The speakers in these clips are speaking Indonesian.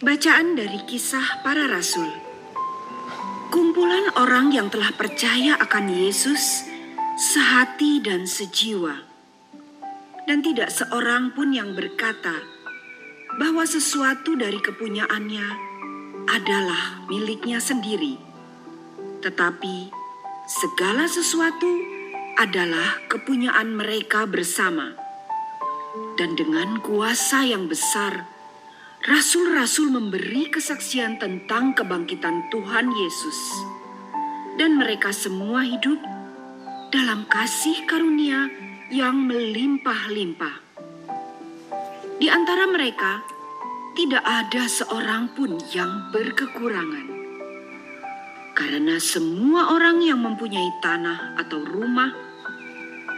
Bacaan dari Kisah Para Rasul. Kumpulan orang yang telah percaya akan Yesus sehati dan sejiwa. Dan tidak seorang pun yang berkata bahwa sesuatu dari kepunyaannya adalah miliknya sendiri. Tetapi segala sesuatu adalah kepunyaan mereka bersama. Dan dengan kuasa yang besar, rasul-rasul memberi kesaksian tentang kebangkitan Tuhan Yesus. Dan mereka semua hidup dalam kasih karunia yang melimpah-limpah. Di antara mereka, tidak ada seorang pun yang berkekurangan. Karena semua orang yang mempunyai tanah atau rumah,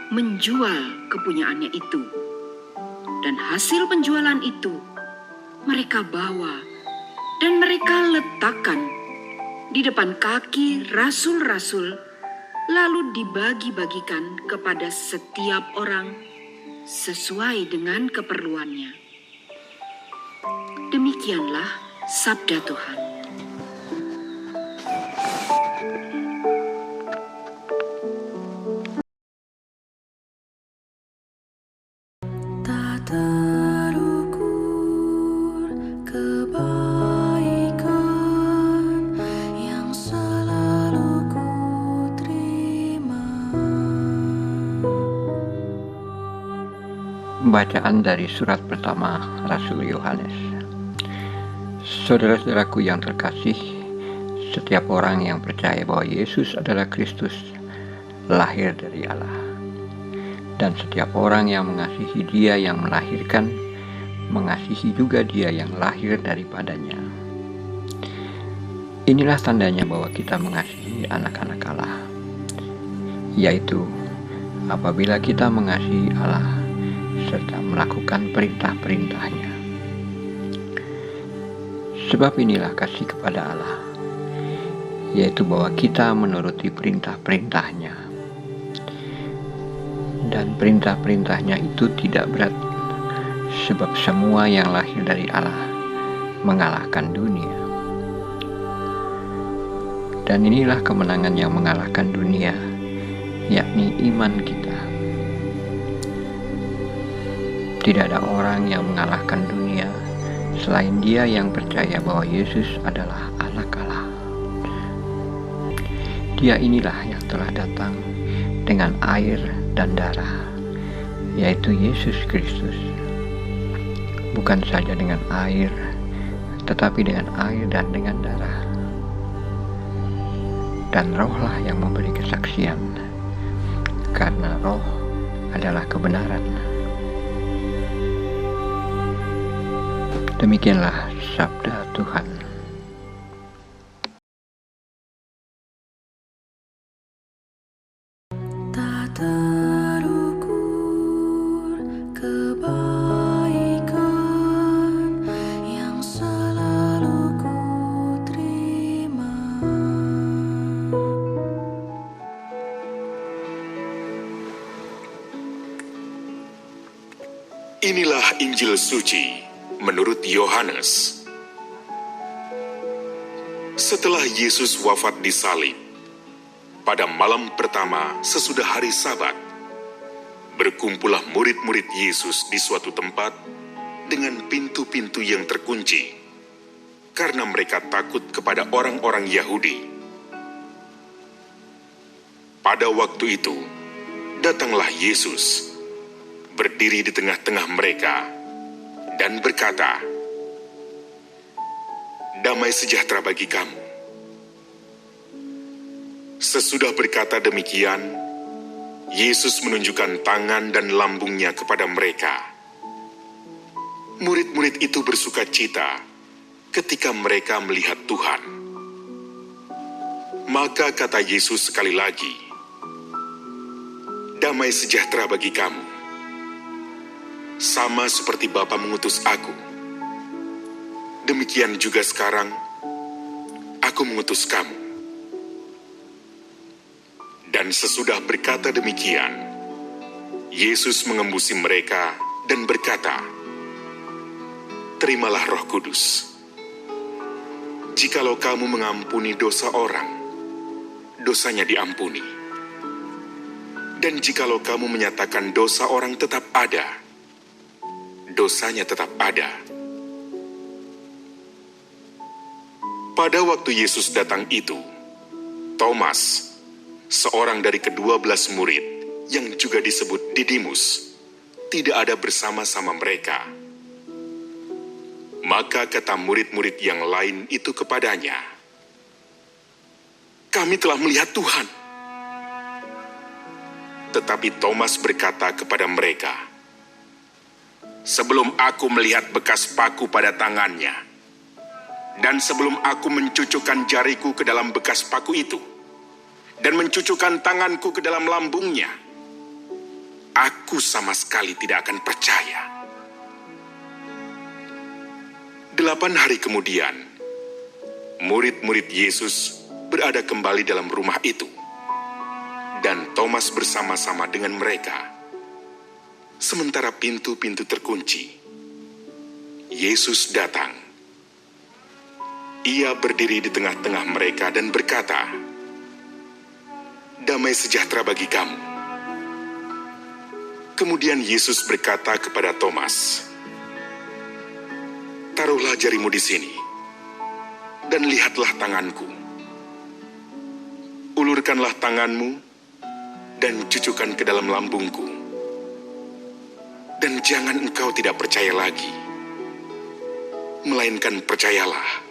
menjual kepunyaannya itu. Dan hasil penjualan itu, mereka bawa dan mereka letakkan di depan kaki rasul-rasul, lalu dibagi-bagikan kepada setiap orang sesuai dengan keperluannya. Demikianlah sabda Tuhan. Bacaan dari surat pertama Rasul Yohanes. Saudara-saudaraku yang terkasih, setiap orang yang percaya bahwa Yesus adalah Kristus lahir dari Allah. Dan setiap orang yang mengasihi Dia yang melahirkan, mengasihi juga Dia yang lahir daripadanya. Inilah tandanya bahwa kita mengasihi anak-anak Allah, yaitu apabila kita mengasihi Allah serta melakukan perintah-perintahnya. Sebab inilah kasih kepada Allah, yaitu bahwa kita menuruti perintah-perintahnya. Dan perintah-perintahnya itu tidak berat, sebab semua yang lahir dari Allah mengalahkan dunia. Dan inilah kemenangan yang mengalahkan dunia, yakni iman kita. Tidak ada orang yang mengalahkan dunia selain dia yang percaya bahwa Yesus adalah Anak Allah. Dia inilah yang telah datang dengan air dan darah, yaitu Yesus Kristus. Bukan saja dengan air, tetapi dengan air dan dengan darah. Dan Rohlah yang memberi kesaksian, karena Roh adalah kebenaran. Demikianlah sabda Tuhan. Tak terukur kebaikan yang selalu ku terima. Inilah Injil suci menurut Yohanes. Setelah Yesus wafat di salib, pada malam pertama sesudah hari Sabat, berkumpullah murid-murid Yesus di suatu tempat dengan pintu-pintu yang terkunci, karena mereka takut kepada orang-orang Yahudi. Pada waktu itu, datanglah Yesus, berdiri di tengah-tengah mereka, dan berkata, "Damai sejahtera bagi kamu." Sesudah berkata demikian, Yesus menunjukkan tangan dan lambungnya kepada mereka. Murid-murid itu bersuka cita ketika mereka melihat Tuhan. Maka kata Yesus sekali lagi, "Damai sejahtera bagi kamu. Sama seperti Bapa mengutus aku, demikian juga sekarang aku mengutus kamu." Dan sesudah berkata demikian, Yesus mengembusi mereka dan berkata, "Terimalah Roh Kudus. Jikalau kamu mengampuni dosa orang, dosanya diampuni. Dan jikalau kamu menyatakan dosa orang tetap ada, dosanya tetap ada. Pada waktu Yesus datang itu, Thomas, seorang dari ke-12 murid yang juga disebut Didimus, tidak ada bersama-sama mereka. Maka kata murid-murid yang lain itu kepadanya, "Kami telah melihat Tuhan." Tetapi Thomas berkata kepada mereka, "Sebelum aku melihat bekas paku pada tangannya, dan sebelum aku mencucukkan jariku ke dalam bekas paku itu, dan mencucukkan tanganku ke dalam lambungnya, aku sama sekali tidak akan percaya." 8 hari kemudian, murid-murid Yesus berada kembali dalam rumah itu, dan Thomas bersama-sama dengan mereka. Sementara pintu-pintu terkunci, Yesus datang. Ia berdiri di tengah-tengah mereka dan berkata, "Damai sejahtera bagi kamu." Kemudian Yesus berkata kepada Thomas, "Taruhlah jarimu di sini, dan lihatlah tanganku. Ulurkanlah tanganmu, dan cucukkan ke dalam lambungku. Dan jangan engkau tidak percaya lagi, melainkan percayalah."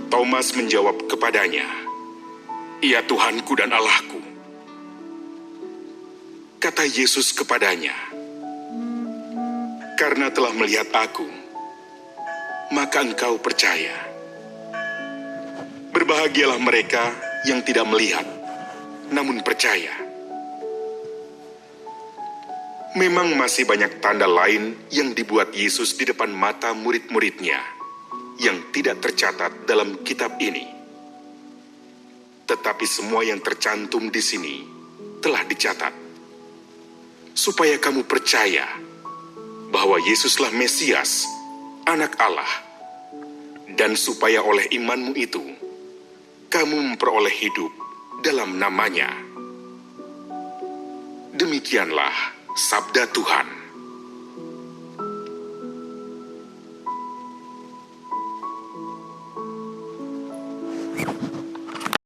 Thomas menjawab kepadanya, "Ya Tuhanku dan Allahku." Kata Yesus kepadanya, "Karena telah melihat aku, maka engkau percaya. Berbahagialah mereka yang tidak melihat, namun percaya." Memang masih banyak tanda lain yang dibuat Yesus di depan mata murid-muridnya yang tidak tercatat dalam kitab ini. Tetapi semua yang tercantum di sini telah dicatat, supaya kamu percaya bahwa Yesuslah Mesias, Anak Allah, dan supaya oleh imanmu itu, kamu memperoleh hidup dalam namanya. Demikianlah sabda Tuhan.